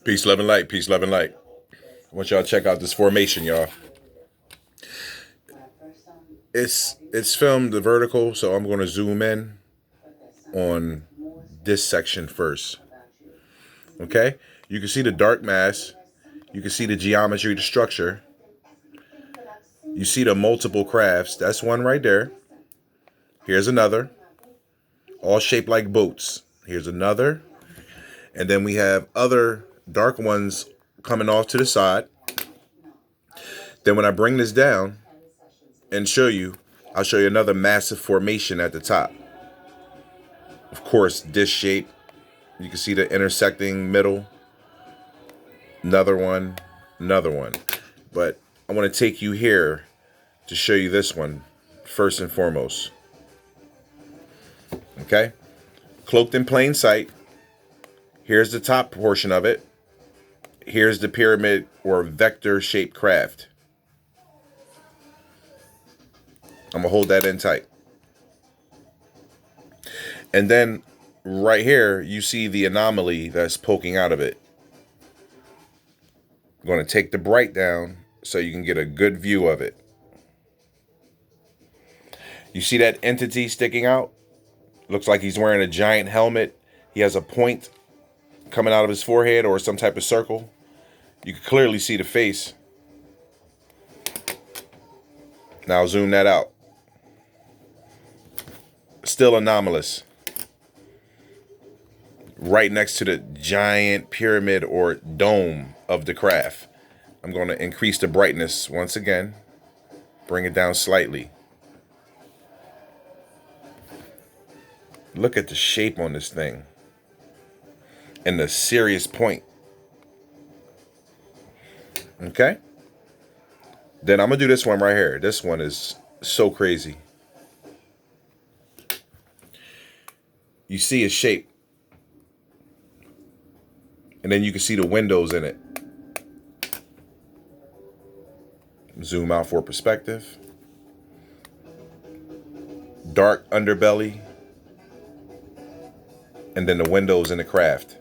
Peace, love, and light. Peace, love, and light. I want y'all to check out this formation, y'all. It's filmed the vertical, so I'm going to zoom in on this section first. Okay? You can see the dark mass. You can see the geometry, the structure. You see the multiple crafts. That's one right there. Here's another. All shaped like boats. Here's another. And then we have other dark ones coming off to the side. Then when I bring this down and show you, I'll show you another massive formation at the top. Of course, this shape. You can see the intersecting middle. Another one. Another one. But I want to take you here to show you this one first and foremost. Okay? Cloaked in plain sight. Here's the top portion of it. Here's the pyramid or vector shaped craft. I'm going to hold that in tight. And then right here, you see the anomaly that's poking out of it. I'm going to take the bright down so you can get a good view of it. You see that entity sticking out? Looks like he's wearing a giant helmet. He has a point coming out of his forehead or some type of circle. You can clearly see the face. Now zoom that out. Still anomalous. Right next to the giant pyramid or dome of the craft. I'm going to increase the brightness once again. Bring it down slightly. Look at the shape on this thing. And the serious point. Okay? Then I'm going to do this one right here. This one is so crazy. You see a shape. And then you can see the windows in it. Zoom out for perspective. Dark underbelly. And then the windows in the craft.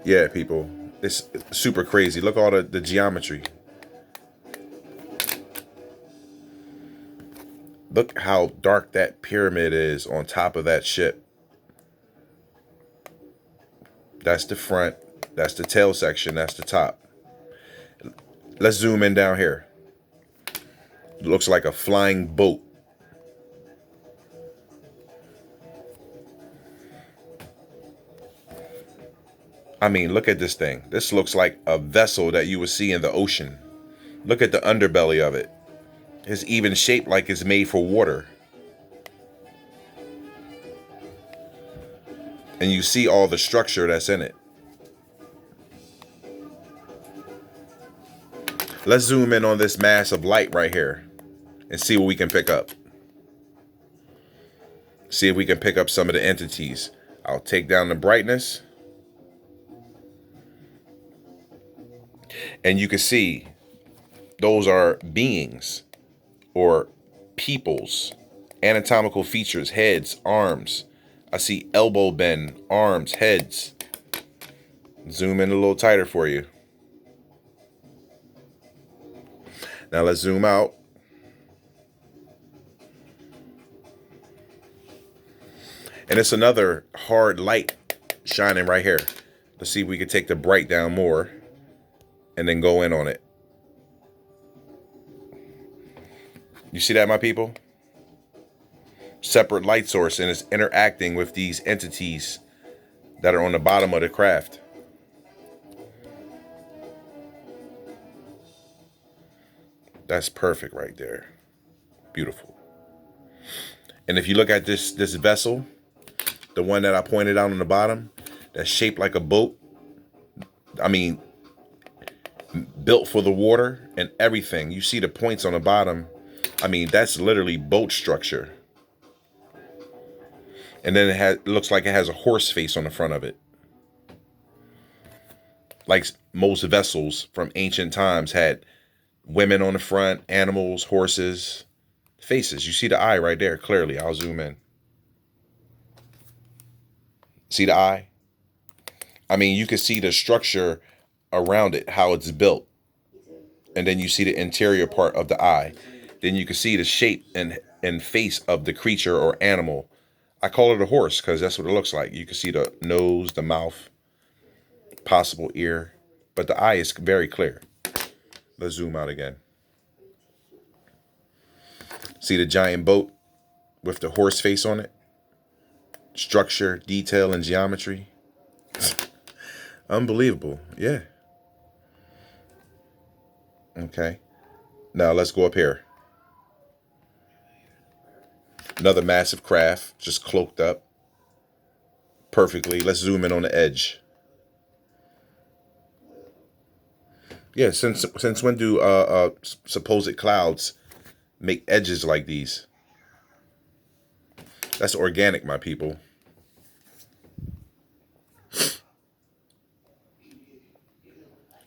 Yeah, people. It's super crazy. Look at all the geometry. Look how dark that pyramid is on top of that ship. That's the front. That's the tail section. That's the top. Let's zoom in down here. It looks like a flying boat. I mean, look at this thing. This looks like a vessel that you would see in the ocean. Look at the underbelly of it. It's even shaped like it's made for water. And you see all the structure that's in it. Let's zoom in on this mass of light right here and see what we can pick up. See if we can pick up some of the entities. I'll take down the brightness. And you can see those are beings or peoples, anatomical features, heads, arms. I see elbow bend, arms, heads. Zoom in a little tighter for you. Now let's zoom out. And it's another hard light shining right here. Let's see if we can take the bright down more and then go in on it. You see that, my people? Separate light source, and it's interacting with these entities that are on the bottom of the craft. That's perfect right there. Beautiful. And if you look at this vessel, the one that I pointed out on the bottom, that's shaped like a boat. I mean, built for the water and everything. You see the points on the bottom. I mean, that's literally boat structure. And then it looks like it has a horse face on the front of it. Like most vessels from ancient times had women on the front, animals, horses, faces. You see the eye right there clearly. I'll zoom in. See the eye? I mean, you can see the structure around it, how it's built. And then you see the interior part of the eye. Then you can see the shape and face of the creature or animal. I call it a horse because that's what it looks like. You can see the nose, the mouth, possible ear, but the eye is very clear. Let's zoom out again. See the giant boat with the horse face on it? Structure, detail, and geometry. Unbelievable. Yeah. Okay. Now let's go up here. Another massive craft, just cloaked up perfectly. Let's zoom in on the edge. Yeah, since when do supposed clouds make edges like these? That's organic, my people.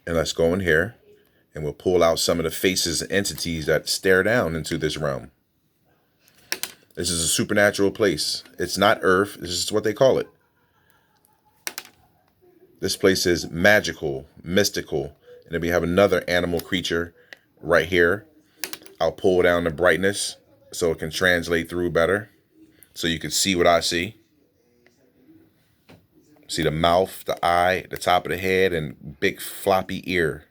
And let's go in here and we'll pull out some of the faces and entities that stare down into this realm. This is a supernatural place. It's not Earth. This is what they call it. This place is magical, mystical. And then we have another animal creature right here. I'll pull down the brightness so it can translate through better. So you can see what I see. See the mouth, the eye, the top of the head, and big floppy ear.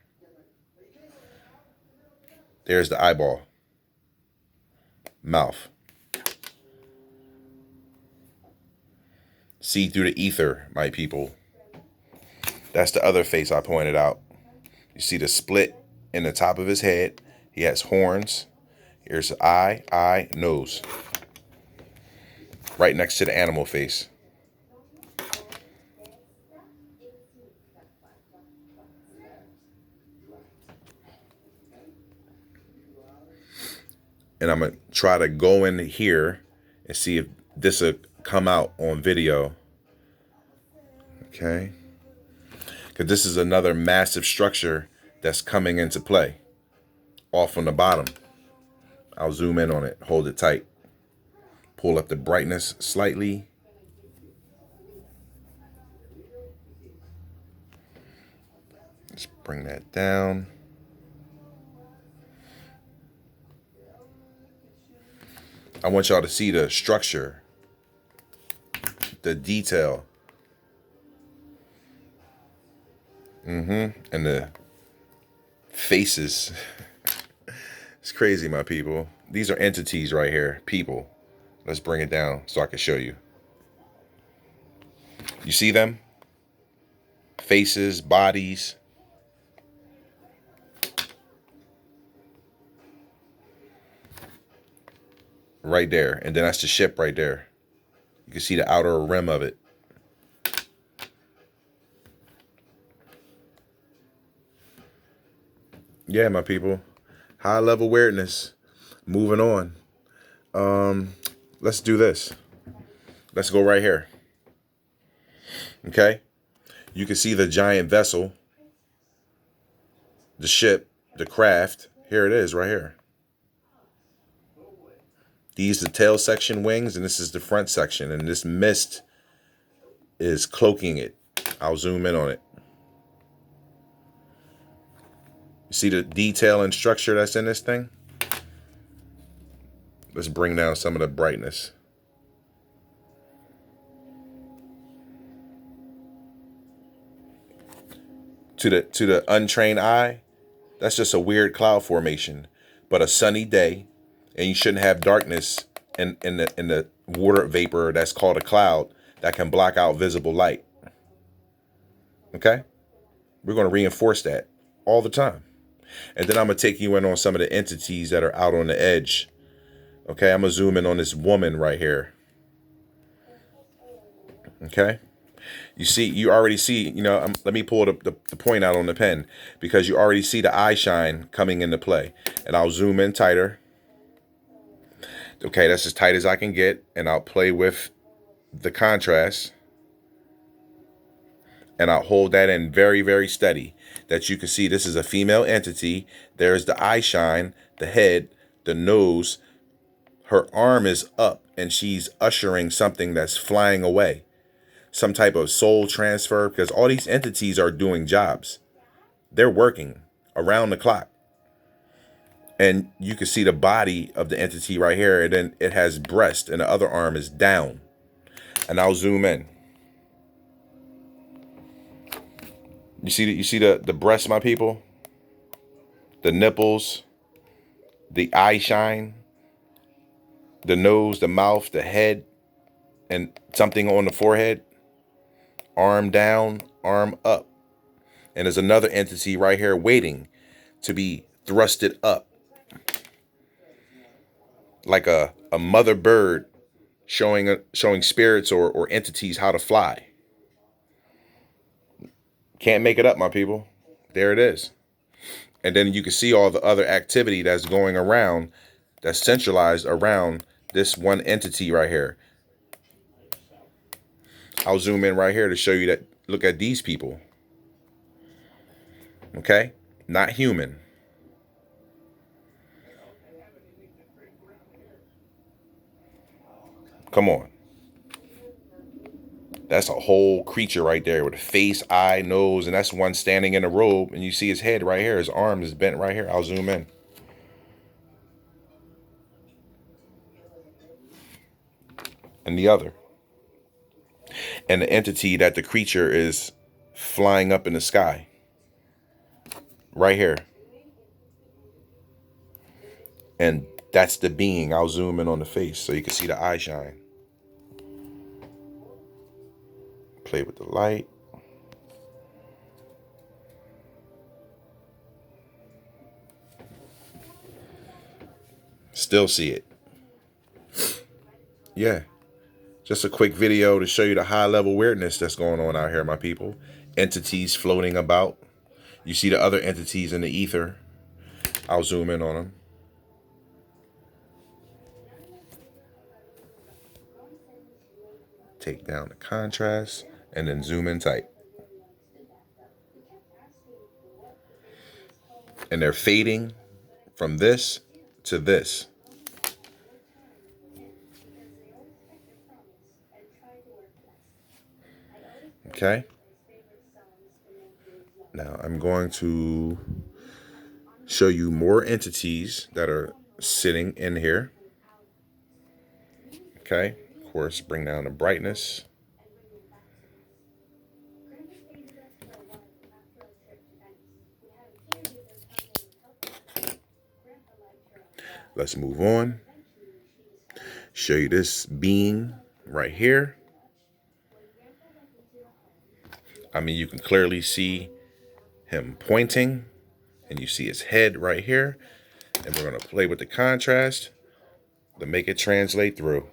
There's the eyeball. Mouth. See through the ether, my people. That's the other face I pointed out. You see the split in the top of his head. He has horns. Here's the eye, nose. Right next to the animal face. And I'm going to try to go in here and see if this will come out on video. Okay. Because this is another massive structure that's coming into play. Off on the bottom. I'll zoom in on it. Hold it tight. Pull up the brightness slightly. Let's bring that down. I want y'all to see the structure, the detail. And the faces. It's crazy, my people. These are entities right here, people. Let's bring it down so I can show you. You see them? Faces, bodies. Right there. And then that's the ship right there. You can see the outer rim of it. Yeah, my people. High level awareness. Moving on. Let's do this. Let's go right here. Okay. You can see the giant vessel, the ship, the craft. Here it is right here. These the tail section wings, and this is the front section. And this mist is cloaking it. I'll zoom in on it. You see the detail and structure that's in this thing? Let's bring down some of the brightness. To the untrained eye, that's just a weird cloud formation. But a sunny day, and you shouldn't have darkness in the water vapor that's called a cloud that can block out visible light. Okay? We're going to reinforce that all the time. And then I'm going to take you in on some of the entities that are out on the edge. Okay, I'm going to zoom in on this woman right here. Okay? You already see, let me pull the point out on the pen because you already see the eye shine coming into play. And I'll zoom in tighter. Okay, that's as tight as I can get. And I'll play with the contrast. And I'll hold that in very, very steady. That you can see this is a female entity. There's the eye shine, the head, the nose. Her arm is up and she's ushering something that's flying away. some type of soul transfer, because all these entities are doing jobs. They're working around the clock. And you can see the body of the entity right here, and then it has breast and the other arm is down. And I'll zoom in. You see the breast, my people? The nipples, the eye shine, the nose, the mouth, the head, and something on the forehead. Arm down, arm up. And there's another entity right here waiting to be thrusted up. Like a mother bird showing spirits or entities how to fly. Can't make it up, my people. There it is. And then you can see all the other activity that's going around, that's centralized around this one entity right here. I'll zoom in right here to show you that. Look at these people. Okay? Not human. Come on. That's a whole creature right there with a face, eye, nose, and that's one standing in a robe. And you see his head right here. His arm is bent right here. I'll zoom in. And the other. And the entity that the creature is flying up in the sky. Right here. And that's the being. I'll zoom in on the face so you can see the eye shine. Play with the light. Still see it. Yeah. Just a quick video to show you the high level weirdness that's going on out here, my people. Entities floating about. You see the other entities in the ether. I'll zoom in on them. Take down the contrast and then zoom in tight. And they're fading from this to this. Okay. Now I'm going to show you more entities that are sitting in here. Okay. Of course, bring down the brightness. Let's move on. Show you this being right here. I mean, you can clearly see him pointing, and you see his head right here. And we're going to play with the contrast to make it translate through.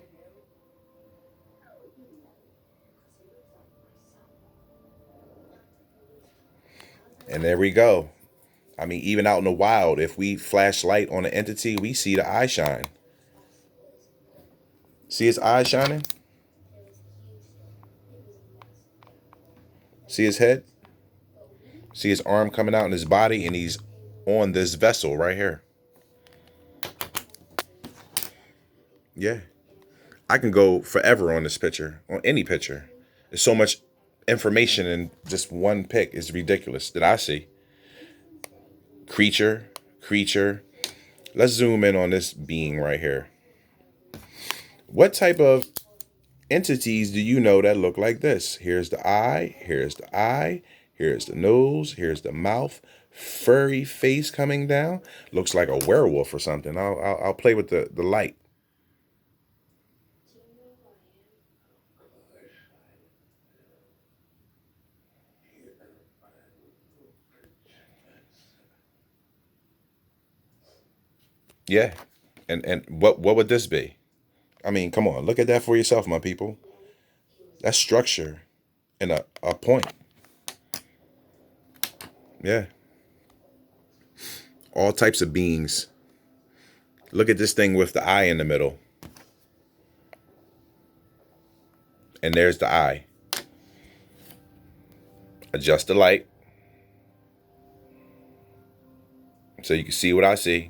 And there we go. I mean, even out in the wild, if we flash light on an entity, we see the eye shine. See his eye shining? See his head? See his arm coming out in his body, and he's on this vessel right here. Yeah. I can go forever on this picture, on any picture. There's so much information in just one pic. It's ridiculous that I see. Creature. Let's zoom in on this being right here. What type of entities do you know that look like this? Here's the eye, here's the nose, here's the mouth, furry face coming down. Looks like a werewolf or something. I'll play with the light. Yeah. And what would this be? I mean, come on, look at that for yourself, my people. That's structure and a point. Yeah. All types of beings. Look at this thing with the eye in the middle. And there's the eye. Adjust the light so you can see what I see.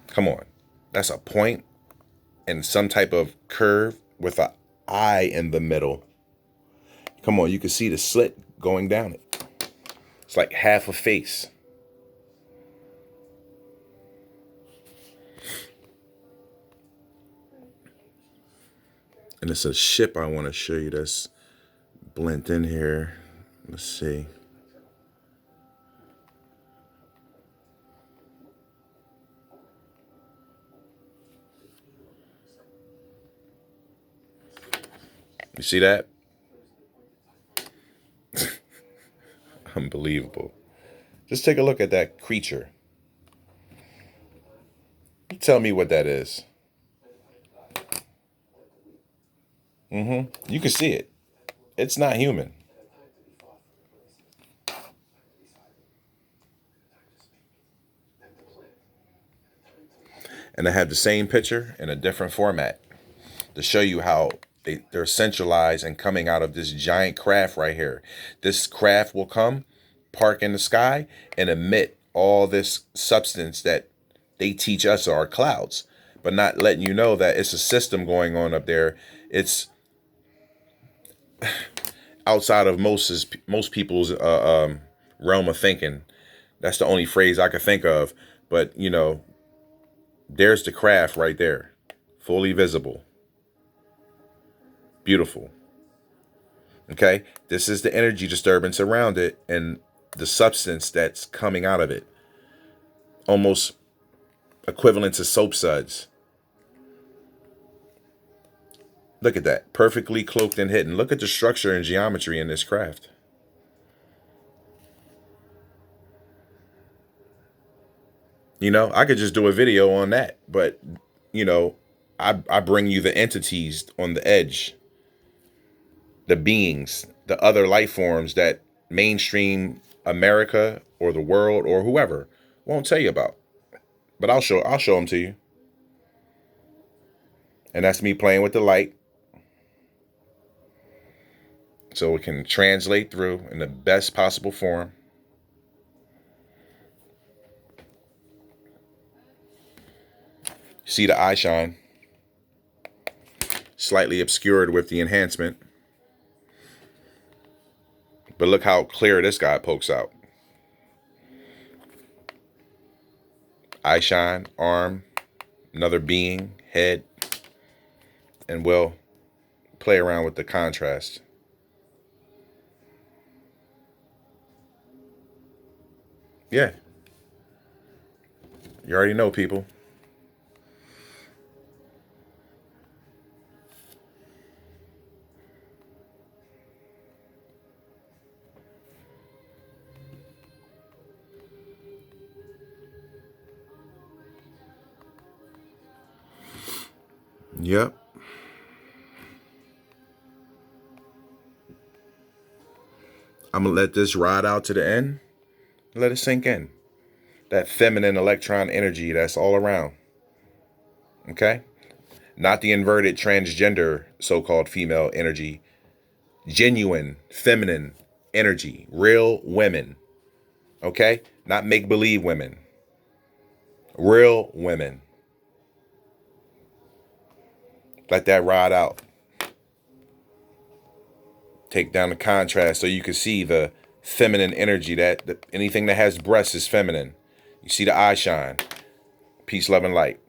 Come on. That's a point and some type of curve with an eye in the middle. Come on, you can see the slit going down it. It's like half a face. And it's a ship I want to show you that's blent in here. Let's see. You see that? Unbelievable. Just take a look at that creature. Tell me what that is. You can see it. It's not human. And I have the same picture in a different format to show you how they're centralized and coming out of this giant craft right here. This craft will come, park in the sky, and emit all this substance that they teach us are clouds, but not letting you know that it's a system going on up there. It's outside of most people's realm of thinking. That's the only phrase I could think of. But you know, there's the craft right there, fully visible, beautiful. Okay, this is the energy disturbance around it and the substance that's coming out of it, almost equivalent to soap suds. Look at that, perfectly cloaked and hidden. Look at the structure and geometry in this craft. You know, I could just do a video on that, but you know, I bring you the entities on the edge, the beings, the other life forms that mainstream America or the world or whoever won't tell you about. But I'll show them to you. And that's me playing with the light so it can translate through in the best possible form. See the eye shine, slightly obscured with the enhancement. But look how clear this guy pokes out. Eye shine, arm, another being, head, and we'll play around with the contrast. Yeah. You already know, people. Yep. I'm going to let this ride out to the end. Let it sink in. That feminine electron energy that's all around. Okay? Not the inverted transgender so-called female energy. Genuine feminine energy. Real women. Okay? Not make-believe women. Real women. Let that ride out. Take down the contrast so you can see the feminine energy that anything that has breasts is feminine. You see the eye shine. Peace, love, and light.